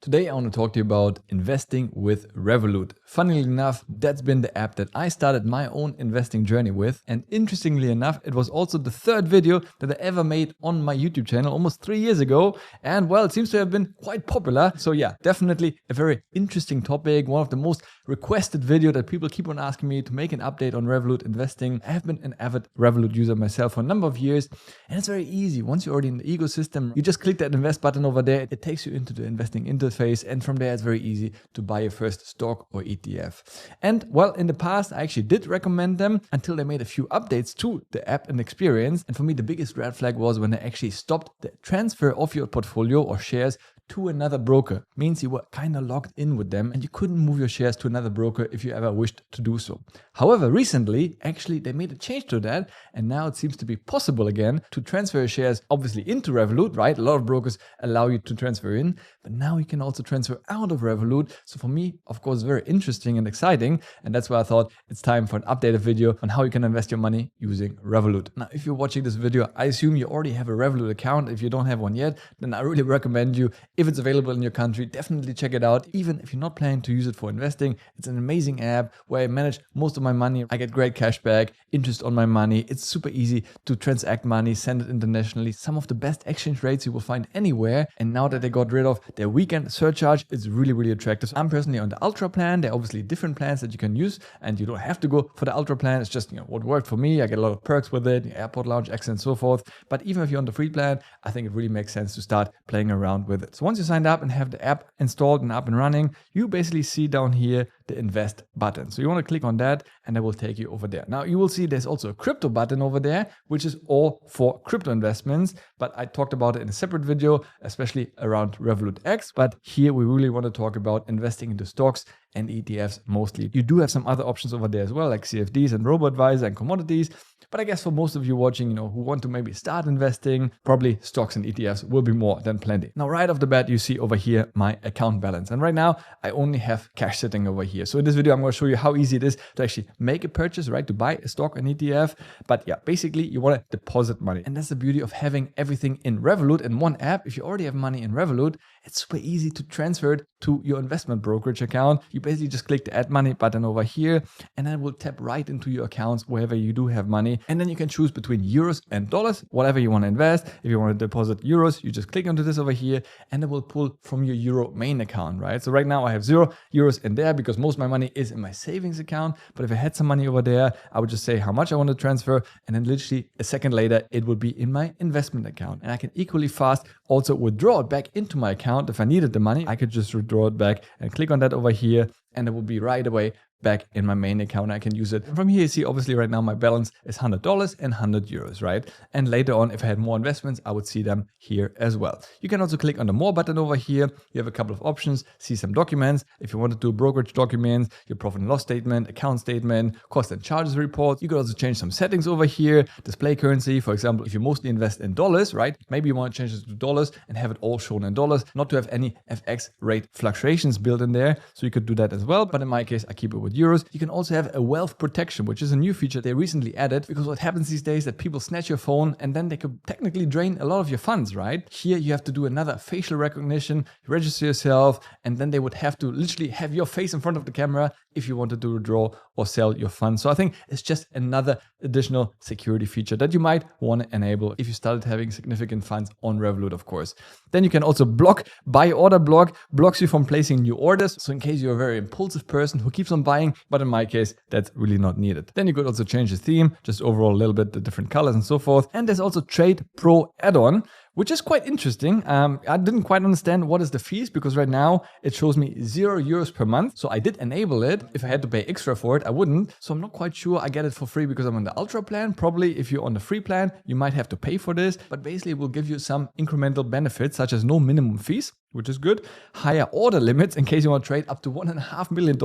Today I want to talk to you about investing with Revolut. Funnily enough, that's been the app that I started my own investing journey with. And interestingly enough, it was also the third video that I ever made on my YouTube channel almost 3 years ago. And well, it seems to have been quite popular. So yeah, definitely a very interesting topic. One of the most requested video that people keep on asking me to make an update on Revolut investing. I have been an avid Revolut user myself for a number of years. And it's very easy. Once you're already in the ecosystem, you just click that invest button over there. It takes you into the investing interface, and from there it's very easy to buy your first stock or ETF. And well, in the past I actually did recommend them until they made a few updates to the app and experience. And for me, the biggest red flag was when they actually stopped the transfer of your portfolio or shares to another broker. Means you were kind of locked in with them and you couldn't move your shares to another broker if you ever wished to do so. However, recently, actually they made a change to that, and now it seems to be possible again to transfer your shares obviously into Revolut, right? A lot of brokers allow you to transfer in, but now you can also transfer out of Revolut. So for me, of course, very interesting and exciting, and that's why I thought it's time for an updated video on how you can invest your money using Revolut. Now, if you're watching this video, I assume you already have a Revolut account. If you don't have one yet, then I really recommend you, if it's available in your country, definitely check it out. Even if you're not planning to use it for investing, it's an amazing app where I manage most of my money. I get great cash back, interest on my money. It's super easy to transact money, send it internationally. Some of the best exchange rates you will find anywhere. And now that they got rid of their weekend surcharge, it's really, really attractive. I'm personally on the Ultra plan. There are obviously different plans that you can use, and you don't have to go for the Ultra plan. It's just, what worked for me. I get a lot of perks with it, airport lounge access and so forth. But even if you're on the free plan, I think it really makes sense to start playing around with it. So once you signed up and have the app installed and up and running, you basically see down here the invest button. So you want to click on that and that will take you over there. Now you will see there's also a crypto button over there, which is all for crypto investments. But I talked about it in a separate video, especially around Revolut X. But here we really want to talk about investing into stocks and ETFs mostly. You do have some other options over there as well, like CFDs and robo-advisor and commodities. But I guess for most of you watching, who want to maybe start investing, probably stocks and ETFs will be more than plenty. Now, right off the bat, you see over here my account balance. And right now, I only have cash sitting over here. So in this video, I'm going to show you how easy it is to actually make a purchase, right? To buy a stock, an ETF. But yeah, basically, you want to deposit money. And that's the beauty of having everything in Revolut in one app. If you already have money in Revolut, it's super easy to transfer it to your investment brokerage account. You basically just click the add money button over here, and then it will tap right into your accounts wherever you do have money. And then you can choose between euros and dollars, whatever you want to invest. If you want to deposit euros, you just click onto this over here and it will pull from your euro main account, right? So right now I have 0 euros in there because most of my money is in my savings account. But if I had some money over there, I would just say how much I want to transfer. And then literally a second later, it would be in my investment account. And I can equally fast also withdraw it back into my account. If I needed the money, I could just withdraw it back and click on that over here. And it will be right away back in my main account. I can use it. And from here, you see, obviously right now my balance is $100 and 100 euros, right? And later on, if I had more investments, I would see them here as well. You can also click on the more button over here. You have a couple of options, see some documents. If you want to do brokerage documents, your profit and loss statement, account statement, cost and charges report. You could also change some settings over here, display currency. For example, if you mostly invest in dollars, right? Maybe you want to change it to dollars and have it all shown in dollars, not to have any FX rate fluctuations built in there. So you could do that as well. But in my case, I keep it with euros. You can also have a wealth protection, which is a new feature they recently added, because what happens these days is that people snatch your phone and then they could technically drain a lot of your funds, right? Here you have to do another facial recognition, register yourself, and then they would have to literally have your face in front of the camera if you wanted to withdraw or sell your funds. So I think it's just another additional security feature that you might want to enable if you started having significant funds on Revolut, of course. Then you can also block. Buy order block blocks you from placing new orders. So in case you're a very impulsive person who keeps on buying, but in my case, that's really not needed. Then you could also change the theme, just overall a little bit, the different colors and so forth. And there's also Trade Pro add-on, which is quite interesting. I didn't quite understand what is the fees, because right now it shows me 0 euros per month. So I did enable it. If I had to pay extra for it, I wouldn't. So I'm not quite sure I get it for free because I'm on the Ultra plan. Probably if you're on the free plan, you might have to pay for this, but basically it will give you some incremental benefits such as no minimum fees, which is good. Higher order limits in case you want to trade up to $1.5 million.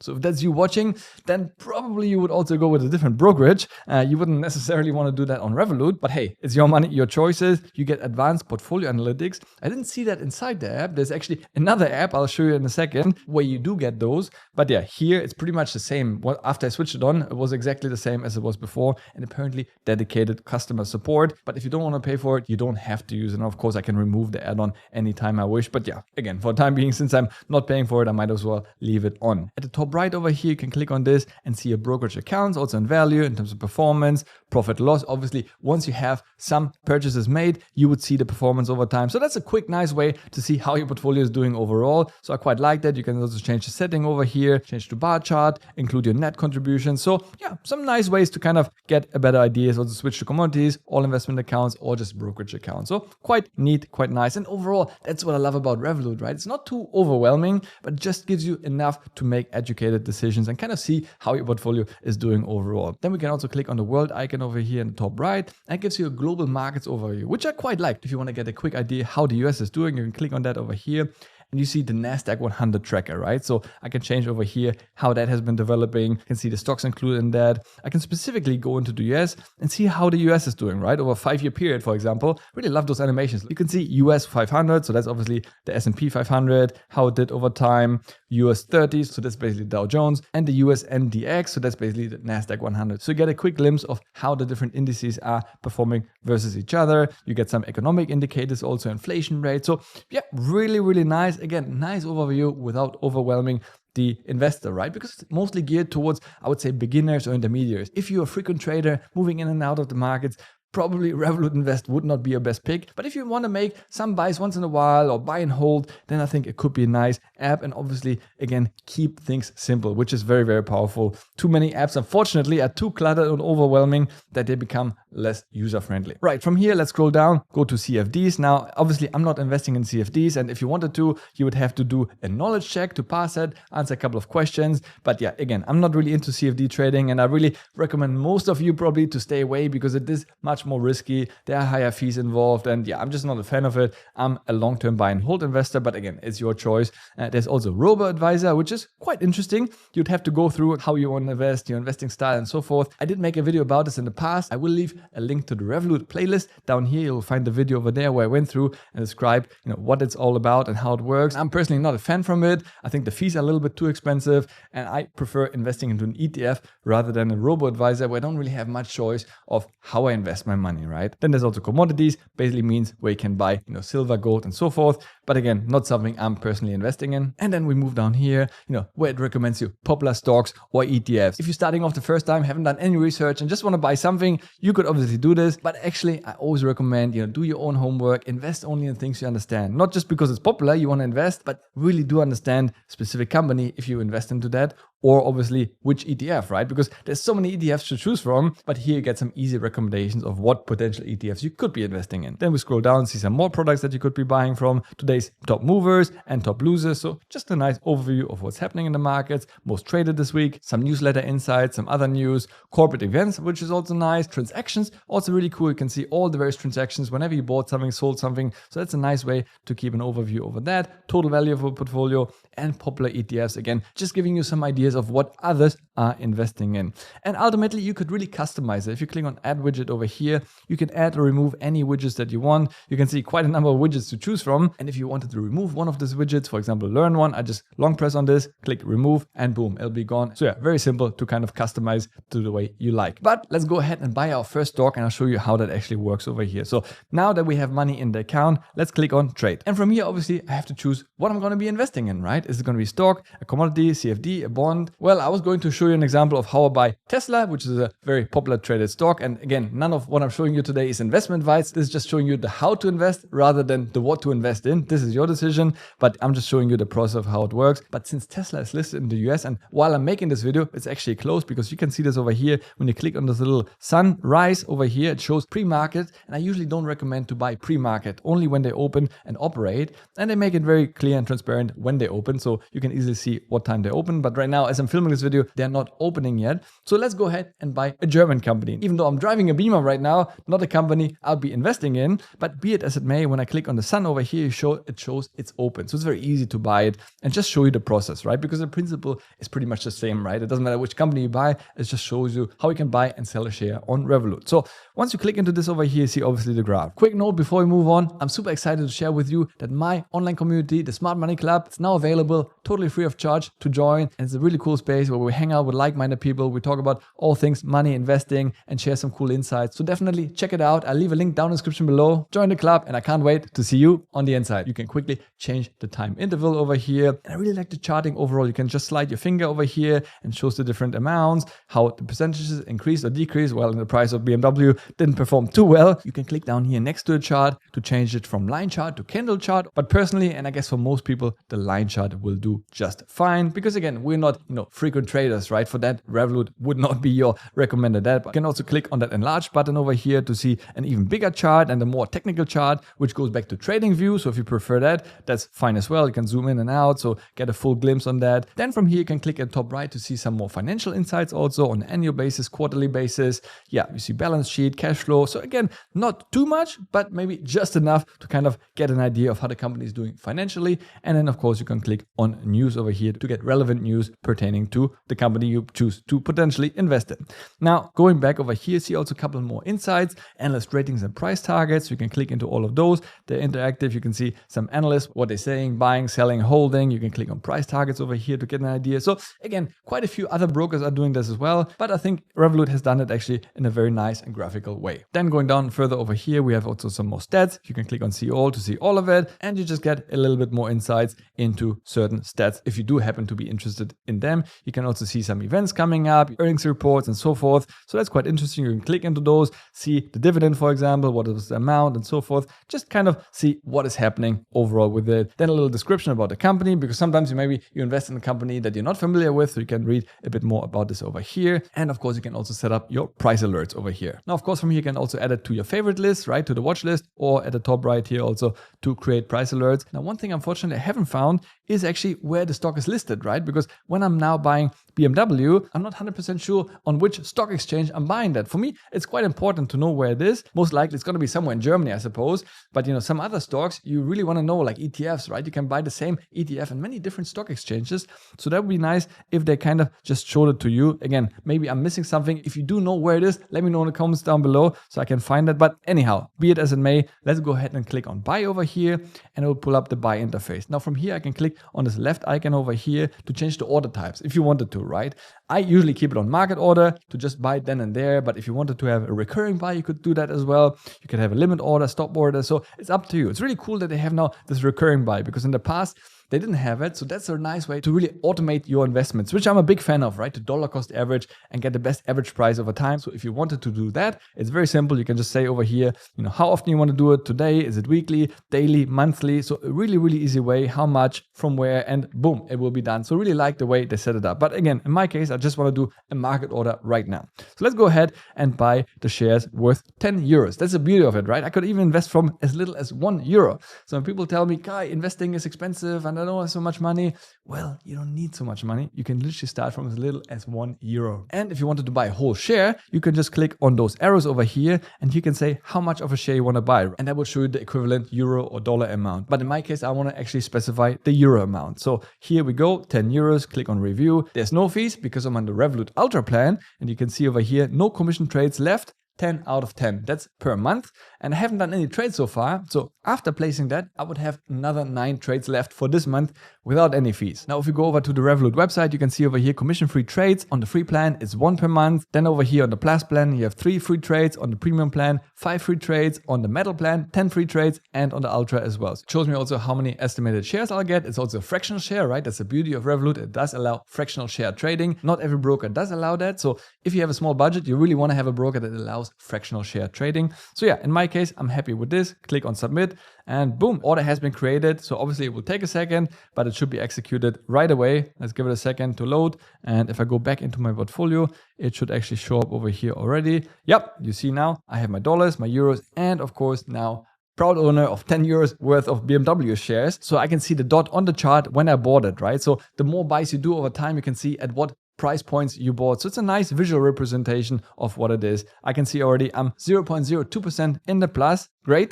So if that's you watching, then probably you would also go with a different brokerage. You wouldn't necessarily want to do that on Revolut, but hey, it's your money, your choices. You get advanced portfolio analytics. I didn't see that inside the app. There's actually another app I'll show you in a second where you do get those. But yeah, here it's pretty much the same. Well, after I switched it on, it was exactly the same as it was before, and apparently dedicated customer support. But if you don't want to pay for it, you don't have to use it. And of course, I can remove the add-on anytime I wish. But yeah, again, for the time being, since I'm not paying for it, I might as well leave it on. At the top right over here, you can click on this and see your brokerage accounts, also in value, in terms of performance, profit loss. Obviously, once you have some purchases made, you would see the performance over time. So that's a quick, nice way to see how your portfolio is doing overall. So I quite like that. You can also change the setting over here, change to bar chart, include your net contribution. So yeah, some nice ways to kind of get a better idea. So to switch to commodities, all investment accounts, or just brokerage accounts. So quite neat, quite nice. And overall, that's what I love about Revolut, right? It's not too overwhelming, but it just gives you enough to make educated decisions and kind of see how your portfolio is doing overall. Then we can also click on the world icon over here in the top right, and it gives you a global markets overview, which I quite like. If you want to get a quick idea how the US is doing, you can click on that over here. And you see the NASDAQ 100 tracker, right? So I can change over here how that has been developing. You can see the stocks included in that. I can specifically go into the US and see how the US is doing, right? Over a 5-year period, for example. Really love those animations. You can see US 500, so that's obviously the S&P 500, how it did over time. US 30, so that's basically Dow Jones, and the US NDX, so that's basically the NASDAQ 100. So you get a quick glimpse of how the different indices are performing versus each other. You get some economic indicators, also inflation rate. So yeah, really, really nice. Again, nice overview without overwhelming the investor, right? Because it's mostly geared towards, I would say, beginners or intermediaries. If you're a frequent trader moving in and out of the markets, probably Revolut Invest would not be your best pick. But if you want to make some buys once in a while or buy and hold, then I think it could be a nice app. And obviously, again, keep things simple, which is very, very powerful. Too many apps, unfortunately, are too cluttered and overwhelming that they become less user-friendly. Right, from here, let's scroll down, go to CFDs. Now, obviously, I'm not investing in CFDs. And if you wanted to, you would have to do a knowledge check to pass it, answer a couple of questions. But yeah, again, I'm not really into CFD trading. And I really recommend most of you probably to stay away because it is much more risky. There are higher fees involved. And yeah, I'm just not a fan of it. I'm a long-term buy and hold investor. But again, it's your choice. There's also robo-advisor, which is quite interesting. You'd have to go through how you want to invest, your investing style and so forth. I did make a video about this in the past. I will leave a link to the Revolut playlist down here. You'll find the video over there where I went through and described, what it's all about and how it works. I'm personally not a fan from it. I think the fees are a little bit too expensive, and I prefer investing into an ETF rather than a robo-advisor where I don't really have much choice of how I invest my money, right? Then there's also commodities, basically means where you can buy, silver, gold, and so forth. But again, not something I'm personally investing in. And then we move down here, where it recommends you popular stocks or ETFs. If you're starting off the first time, haven't done any research and just want to buy something, you could obviously do this. But actually, I always recommend, do your own homework, invest only in things you understand. Not just because it's popular, you want to invest, but really do understand specific company if you invest into that. Or obviously which ETF, right? Because there's so many ETFs to choose from, but here you get some easy recommendations of what potential ETFs you could be investing in. Then we scroll down, see some more products that you could be buying from, today's top movers and top losers. So just a nice overview of what's happening in the markets, most traded this week, some newsletter insights, some other news, corporate events, which is also nice, transactions, also really cool. You can see all the various transactions whenever you bought something, sold something. So that's a nice way to keep an overview over that, total value of a portfolio and popular ETFs. Again, just giving you some ideas of what others are investing in. And ultimately, you could really customize it. If you click on add widget over here, you can add or remove any widgets that you want. You can see quite a number of widgets to choose from. And if you wanted to remove one of these widgets, for example, learn one, I just long press on this, click remove, and boom, it'll be gone. So yeah, very simple to kind of customize to the way you like. But let's go ahead and buy our first stock, and I'll show you how that actually works over here. So now that we have money in the account, let's click on trade. And from here, obviously, I have to choose what I'm going to be investing in, right? Is it going to be stock, a commodity, CFD, a bond? Well, I was going to show you an example of how I buy Tesla, which is a very popular traded stock. And again, none of what I'm showing you today is investment advice. This is just showing you the how to invest rather than the what to invest in. This is your decision, but I'm just showing you the process of how it works. But since Tesla is listed in the US, and while I'm making this video, it's actually closed because you can see this over here. When you click on this little sunrise over here, it shows pre-market. And I usually don't recommend to buy pre-market, only when they open and operate. And they make it very clear and transparent when they open, so you can easily see what time they open. But right now, as I'm filming this video, they're not opening yet. So let's go ahead and buy a German company. Even though I'm driving a Beamer right now, not a company I'll be investing in, but be it as it may, when I click on the sun over here, it shows it's open. So it's very easy to buy it and just show you the process, right? Because the principle is pretty much the same, right? It doesn't matter which company you buy, it just shows you how you can buy and sell a share on Revolut. So once you click into this over here, you see obviously the graph. Quick note before we move on, I'm super excited to share with you that my online community, the Smart Money Club, it's now available totally free of charge to join. And it's a really really cool space where we hang out with like-minded people. We talk about all things money, investing, and share some cool insights. So definitely check it out. I'll leave a link down in the description below. Join the club, and I can't wait to see you on the inside. You can quickly change the time interval over here. And I really like the charting overall. You can just slide your finger over here and shows the different amounts, how the percentages increase or decrease. Well, in the price of BMW didn't perform too well. You can click down here next to the chart to change it from line chart to candle chart. But personally, and I guess for most people, the line chart will do just fine, because again, we're not, frequent traders, right? For that, Revolut would not be your recommended app. You can also click on that enlarge button over here to see an even bigger chart and a more technical chart, which goes back to trading view. So if you prefer that, that's fine as well. You can zoom in and out, so get a full glimpse on that. Then from here, you can click at top right to see some more financial insights also on an annual basis, quarterly basis. Yeah, you see balance sheet, cash flow. So again, not too much, but maybe just enough to kind of get an idea of how the company is doing financially. And then of course, you can click on news over here to get relevant news pertaining to the company you choose to potentially invest in. Now, going back over here, see also a couple more insights, analyst ratings and price targets. You can click into all of those. They're interactive. You can see some analysts, what they're saying, buying, selling, holding. You can click on price targets over here to get an idea. So again, quite a few other brokers are doing this as well, but I think Revolut has done it actually in a very nice and graphical way. Then going down further over here, we have also some more stats. You can click on see all to see all of it, and you just get a little bit more insights into certain stats if you do happen to be interested in them. You can also see some events coming up, earnings reports and so forth. So that's quite interesting. You can click into those, see the dividend, for example, what is the amount and so forth. Just kind of see what is happening overall with it. Then a little description about the company, because sometimes you invest in a company that you're not familiar with, so you can read a bit more about this over here. And of course, you can also set up your price alerts over here. Now, of course, from here, you can also add it to your favorite list, right? To the watch list, or at the top right here also to create price alerts. Now, one thing unfortunately I haven't found is actually where the stock is listed, right? Because when I'm now buying BMW, I'm not 100% sure on which stock exchange I'm buying that. For me, it's quite important to know where it is. Most likely it's going to be somewhere in Germany, I suppose. But some other stocks, you really want to know, like ETFs, right? You can buy the same ETF in many different stock exchanges. So that would be nice if they kind of just showed it to you. Again, maybe I'm missing something. If you do know where it is, let me know in the comments down below so I can find it. But anyhow, be it as it may, let's go ahead and click on buy over here, and it will pull up the buy interface. Now from here, I can click on this left icon over here to change the order types if you wanted to, right? I usually keep it on market order to just buy it then and there. But if you wanted to have a recurring buy, you could do that as well. You could have a limit order, stop order. So it's up to you. It's really cool that they have now this recurring buy, because in the past, they didn't have it. So that's a nice way to really automate your investments, which I'm a big fan of, right? To dollar cost average and get the best average price over time. So if you wanted to do that, it's very simple. You can just say over here, how often you want to do it today. Is it weekly, daily, monthly? So a really, really easy way, how much, from where, and boom, it will be done. So really like the way they set it up. But again, in my case, I just want to do a market order right now. So let's go ahead and buy the shares worth 10 euros. That's the beauty of it, right? I could even invest from as little as €1. So when people tell me, Kai, investing is expensive and I don't have so much money. Well, you don't need so much money. You can literally start from as little as €1. And if you wanted to buy a whole share, you can just click on those arrows over here and you can say how much of a share you want to buy. And that will show you the equivalent euro or dollar amount. But in my case, I want to actually specify the euro amount. So here we go, 10 euros, click on review. There's no fees because I'm on the Revolut Ultra plan. And you can see over here, no commission trades left. 10 out of 10. That's per month. And I haven't done any trades so far. So after placing that, I would have another 9 trades left for this month without any fees. Now, if you go over to the Revolut website, you can see over here commission-free trades. On the free plan, it's 1 per month. Then over here on the Plus plan, you have 3 free trades. On the premium plan, 5 free trades. On the metal plan, 10 free trades. And on the Ultra as well. So it shows me also how many estimated shares I'll get. It's also a fractional share, right? That's the beauty of Revolut. It does allow fractional share trading. Not every broker does allow that. So if you have a small budget, you really want to have a broker that allows fractional share trading. So yeah, in my case, I'm happy with this. Click on submit and boom, order has been created. So obviously it will take a second, but it should be executed right away. Let's give it a second to load. And if I go back into my portfolio, it should actually show up over here already. Yep, you see now I have my dollars, my euros, and of course now proud owner of 10 euros worth of BMW shares. So I can see the dot on the chart when I bought it, right? So the more buys you do over time, you can see at what price points you bought. So it's a nice visual representation of what it is. I can see already I'm 0.02% in the plus. great.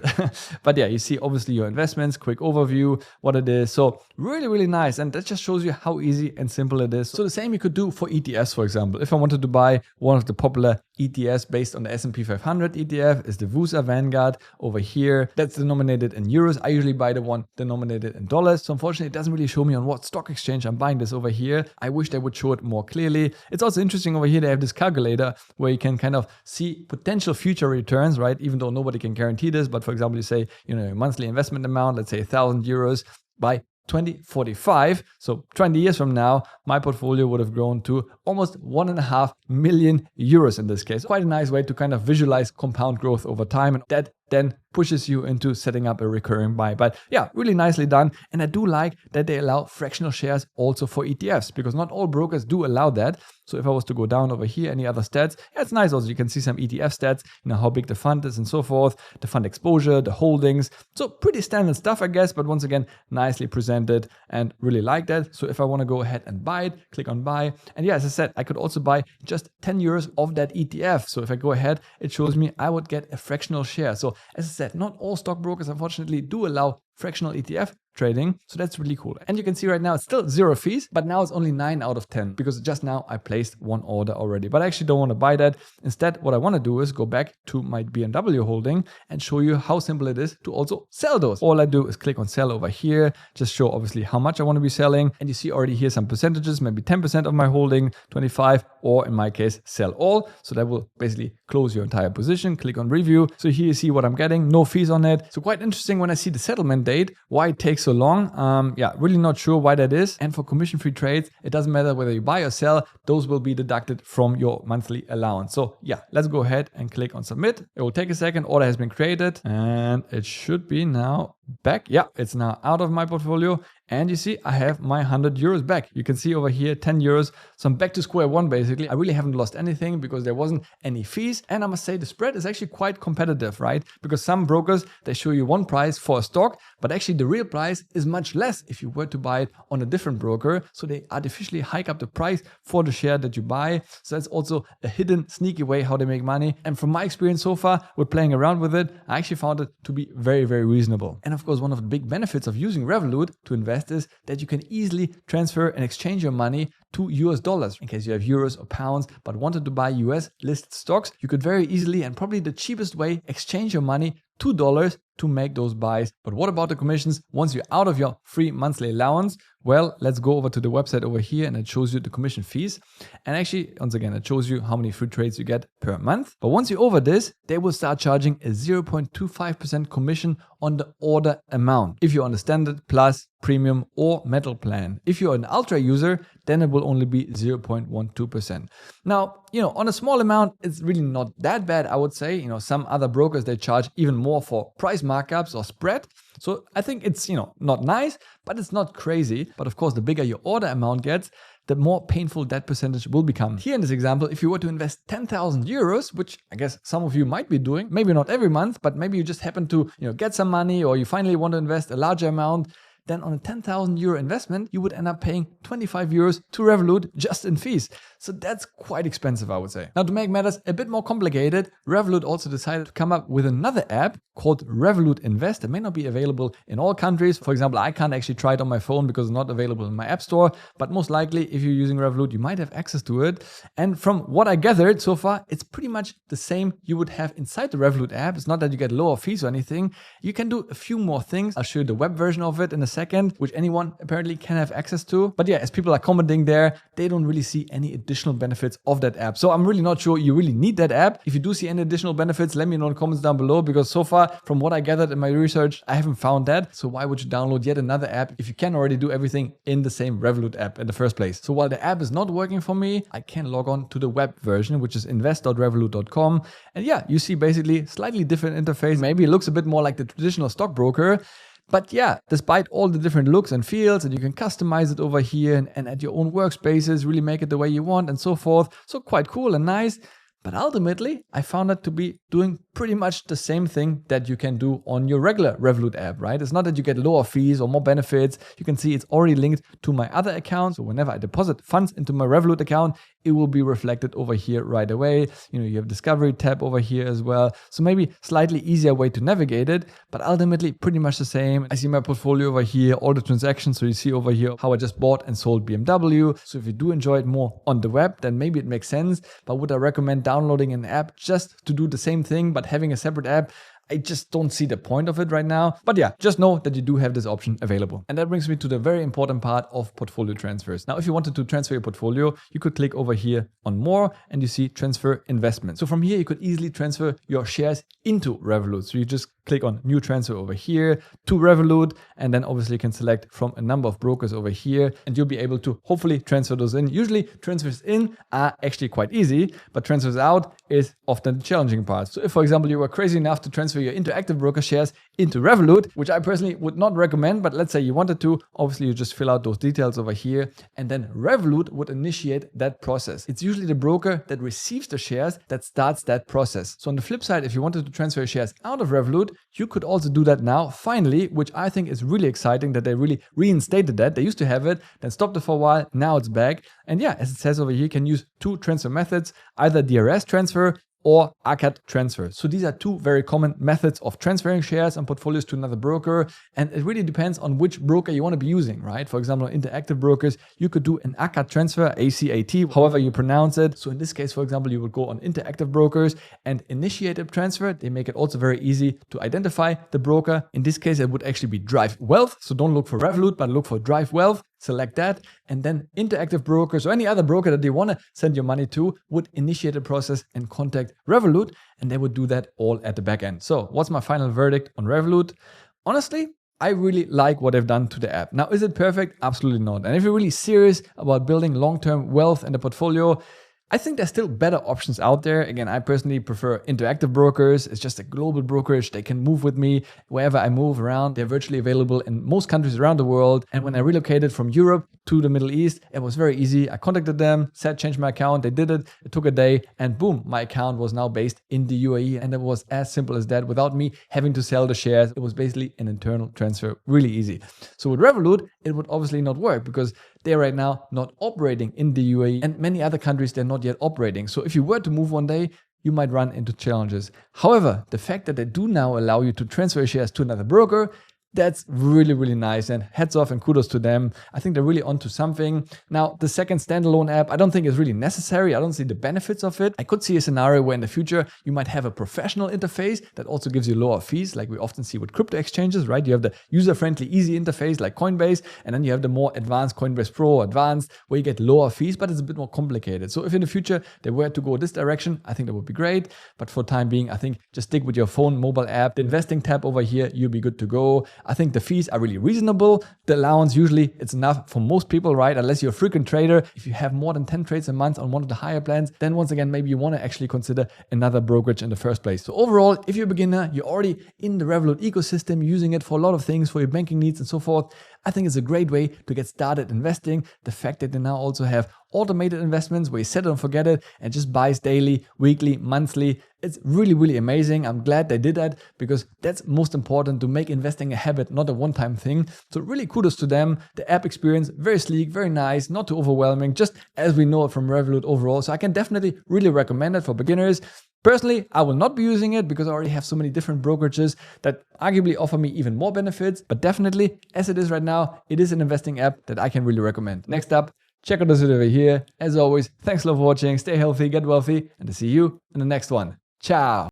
But yeah, you see obviously your investments, quick overview, what it is. So really, really nice. And that just shows you how easy and simple it is. So the same you could do for ETFs, for example. If I wanted to buy one of the popular ETFs based on the S&P 500 ETF, is the VUSA Vanguard over here. That's denominated in euros. I usually buy the one denominated in dollars. So unfortunately, it doesn't really show me on what stock exchange I'm buying this over here. I wish they would show it more clearly. It's also interesting over here, they have this calculator where you can kind of see potential future returns, right? Even though nobody can guarantee this, but for example, you say, your monthly investment amount, let's say 1,000 euros by 2045, so 20 years from now, my portfolio would have grown to almost 1.5 million euros in this case. Quite a nice way to kind of visualize compound growth over time, and that then pushes you into setting up a recurring buy. But yeah, really nicely done. And I do like that they allow fractional shares also for ETFs, because not all brokers do allow that. So if I was to go down over here, any other stats, yeah, it's nice also. You can see some ETF stats, how big the fund is and so forth, the fund exposure, the holdings. So pretty standard stuff, I guess, but once again, nicely presented and really like that. So if I want to go ahead and buy it, click on buy. And yeah, as I said, I could also buy just 10 euros of that ETF. So if I go ahead, it shows me I would get a fractional share. So as I said, not all stockbrokers unfortunately do allow fractional ETF trading. So that's really cool. And you can see right now it's still 0 fees, but now it's only 9 out of 10 because just now I placed one order already. But I actually don't want to buy that. Instead, what I want to do is go back to my BMW holding and show you how simple it is to also sell those. All I do is click on sell over here, just show obviously how much I want to be selling. And you see already here some percentages, maybe 10% of my holding, 25, or in my case, sell all. So that will basically close your entire position. Click on review. So here you see what I'm getting, no fees on it. So quite interesting when I see the settlement date, why it takes so long. Yeah, really not sure why that is. And for commission-free trades, it doesn't matter whether you buy or sell, those will be deducted from your monthly allowance. So yeah, let's go ahead and click on submit. It will take a second. Order has been created and it should be now back. Yeah, it's now out of my portfolio. And you see, I have my 100 euros back. You can see over here, 10 euros. So I'm back to square one, basically. I really haven't lost anything because there wasn't any fees. And I must say the spread is actually quite competitive, right? Because some brokers, they show you one price for a stock, but actually the real price is much less if you were to buy it on a different broker. So they artificially hike up the price for the share that you buy. So that's also a hidden, sneaky way how they make money. And from my experience so far, with playing around with it, I actually found it to be very, very reasonable. And of course, one of the big benefits of using Revolut to invest is that you can easily transfer and exchange your money to US dollars. In case you have euros or pounds, but wanted to buy US listed stocks, you could very easily and probably the cheapest way exchange your money to dollars to make those buys. But what about the commissions once you're out of your free monthly allowance? Well, let's go over to the website over here and it shows you the commission fees. And actually, once again, it shows you how many free trades you get per month. But once you're over this, they will start charging a 0.25% commission on the order amount if you're on the standard, plus, premium or metal plan. If you're an ultra user, then it will only be 0.12%. Now, on a small amount, it's really not that bad, I would say. Some other brokers, they charge even more for price markups or spread. So I think it's, not nice, but it's not crazy. But of course, the bigger your order amount gets, the more painful that percentage will become. Here in this example, if you were to invest 10,000 euros, which I guess some of you might be doing, maybe not every month, but maybe you just happen to, get some money or you finally want to invest a larger amount, then on a 10,000 euro investment, you would end up paying 25 euros to Revolut just in fees. So that's quite expensive, I would say. Now, to make matters a bit more complicated, Revolut also decided to come up with another app called Revolut Invest. It may not be available in all countries. For example, I can't actually try it on my phone because it's not available in my app store. But most likely, if you're using Revolut, you might have access to it. And from what I gathered so far, it's pretty much the same you would have inside the Revolut app. It's not that you get lower fees or anything. You can do a few more things. I'll show you the web version of it in a second, which anyone apparently can have access to. But yeah, as people are commenting there, they don't really see any additional benefits of that app. So I'm really not sure you really need that app. If you do see any additional benefits, let me know in the comments down below, because so far from what I gathered in my research, I haven't found that. So why would you download yet another app if you can already do everything in the same Revolut app in the first place? So while the app is not working for me, I can log on to the web version, which is invest.revolut.com. And yeah, you see basically slightly different interface. Maybe it looks a bit more like the traditional stockbroker. But yeah, despite all the different looks and feels, and you can customize it over here and at your own workspaces, really make it the way you want and so forth. So quite cool and nice. But ultimately, I found it to be doing pretty much the same thing that you can do on your regular Revolut app, right? It's not that you get lower fees or more benefits. You can see it's already linked to my other account. So whenever I deposit funds into my Revolut account, it will be reflected over here right away. You have Discovery tab over here as well. So maybe slightly easier way to navigate it, but ultimately pretty much the same. I see my portfolio over here, all the transactions. So you see over here how I just bought and sold BMW. So if you do enjoy it more on the web, then maybe it makes sense. But would I recommend downloading an app just to do the same thing, but having a separate app? I just don't see the point of it right now. But yeah, just know that you do have this option available. And that brings me to the very important part of portfolio transfers. Now, if you wanted to transfer your portfolio, you could click over here on more and you see transfer investment. So from here, you could easily transfer your shares into Revolut. So you just click on new transfer over here to Revolut, and then obviously you can select from a number of brokers over here and you'll be able to hopefully transfer those in. Usually transfers in are actually quite easy, but transfers out is often the challenging part. So if, for example, you were crazy enough to transfer your Interactive Broker shares into Revolut, which I personally would not recommend, but let's say you wanted to, obviously you just fill out those details over here and then Revolut would initiate that process. It's usually the broker that receives the shares that starts that process. So on the flip side, if you wanted to transfer your shares out of Revolut, you could also do that now, finally, which I think is really exciting that they really reinstated that. They used to have it, then stopped it for a while, now it's back. And yeah, as it says over here, you can use two transfer methods, either DRS transfer or ACAT transfer. So these are two very common methods of transferring shares and portfolios to another broker. And it really depends on which broker you want to be using, right? For example, Interactive Brokers, you could do an ACAT transfer, ACAT, however you pronounce it. So in this case, for example, you would go on Interactive Brokers and initiate a transfer. They make it also very easy to identify the broker. In this case, it would actually be Drive Wealth. So don't look for Revolut, but look for Drive Wealth. Select that, and then Interactive Brokers or any other broker that you want to send your money to would initiate a process and contact Revolut, and they would do that all at the back end. So what's my final verdict on Revolut? Honestly, I really like what they've done to the app. Now, is it perfect? Absolutely not. And if you're really serious about building long-term wealth in the portfolio, I think there's still better options out there. Again, I personally prefer Interactive Brokers. It's just a global brokerage. They can move with me wherever I move around. They're virtually available in most countries around the world. And when I relocated from Europe to the Middle East, it was very easy. I contacted them, said change my account. They did it. It took a day and boom, my account was now based in the UAE. And it was as simple as that without me having to sell the shares. It was basically an internal transfer, really easy. So with Revolut, it would obviously not work because they're right now not operating in the UAE and many other countries they're not yet operating. So if you were to move one day, you might run into challenges. However, the fact that they do now allow you to transfer shares to another broker, that's really, really nice, and hats off and kudos to them. I think they're really onto something. Now, the second standalone app, I don't think is really necessary. I don't see the benefits of it. I could see a scenario where in the future you might have a professional interface that also gives you lower fees, like we often see with crypto exchanges, right? You have the user-friendly, easy interface like Coinbase, and then you have the more advanced Coinbase Pro, advanced, where you get lower fees, but it's a bit more complicated. So if in the future they were to go this direction, I think that would be great. But for the time being, I think just stick with your phone mobile app. The investing tab over here, you'll be good to go. I think the fees are really reasonable. The allowance, usually it's enough for most people, right? Unless you're a frequent trader. If you have more than 10 trades a month on one of the higher plans, then once again, maybe you want to actually consider another brokerage in the first place. So overall, if you're a beginner, you're already in the Revolut ecosystem, using it for a lot of things, for your banking needs and so forth, I think it's a great way to get started investing. The fact that they now also have automated investments where you set it and forget it and just buys daily, weekly, monthly. It's really, really amazing. I'm glad they did that because that's most important, to make investing a habit, not a one-time thing. So really kudos to them. The app experience, very sleek, very nice, not too overwhelming, just as we know it from Revolut overall. So I can definitely really recommend it for beginners. Personally, I will not be using it because I already have so many different brokerages that arguably offer me even more benefits. But definitely, as it is right now, it is an investing app that I can really recommend. Next up, check out this video over here. As always, thanks a lot for watching. Stay healthy, get wealthy, and I'll see you in the next one. Ciao.